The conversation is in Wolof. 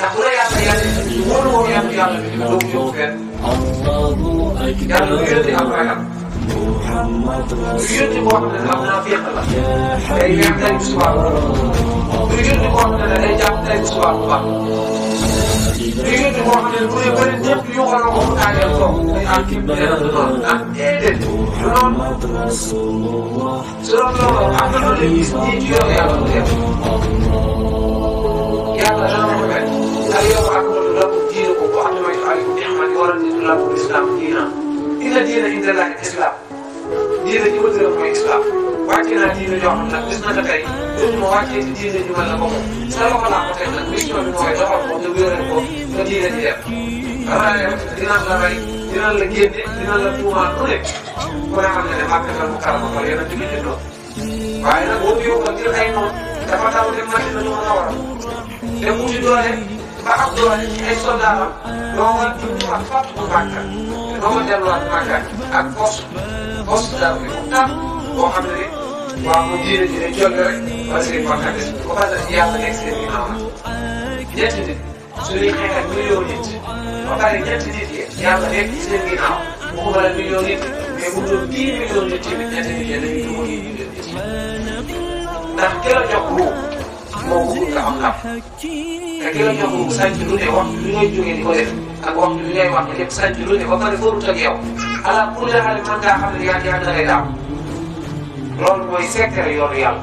ndax bu la yàlla yàlla wóor woo yàlla bi doo ko yóbbu fenn yàlla du yónni am ragal du yónni boo xam ne am naa féex la day weex tey bu subaa du yónni boo xam ne day jàpp tey bu subaa bu baax du yónni boo xam ne bu dee bëri ñëpp yu ko ko mu taajal toog day am kii bi dina du noonu ah déedéet du noonu su doon loolu am na loolu gis ñii ci yoonu yàlla mu def yàlla dana ko fekk ak yow ak loolu la diine ko boo xam ne mooy ay nixmat war a nitu la islam diina inna diina inda lahi islam diine ji ma gërëm mooy islam wàcce naa diine joo xam nag gis na nga tey dootu ma wàccee ci diine ñu mel na ko moom sa loxo laa ko teg nag mission bi mooy doxal ko nga wéeral ko nga diine di def waaye dinañ la rey dinañ la génne dinañ la tuumaal ku nekk ku ne xam ne ne màkkatal mu karama ko yéen a ci biir doon waaye nag boo yow nga jël ay noonu dafa taw dem Madina ñu mën a war a dem wuti doole ba am doole ci ay soldat am doo war a ak fàtt bu Màkka doo ma delluwaat Màkka ak poste d'armée bu tàmm boo xam ne waaw moom diine ji day jóge rek wala seen Màkka des ba pare yàlla nekk seen ginnaaw la ñetti nit su ñuy xeex ak million nit ba pare ñetti nit yi yàlla nekk ci seen ginnaaw bu ko mënee million nit mais bu doon 10 millions nit tamit ñetti nit yi dañuy dugg yi ñu leen nit ndax ki la jox ruub moo bëggul nga am ndam te ki la jox ruub sànq lu ne waxtu bi ngay jógee di ko def ak waxtu bi ngay wax lépp sànq lu ne ba pare fóorut ak yow ala pour nga xam ne mën ngaa xam ne yaa ngi da ngay daam loolu mooy secret yoonu yàlla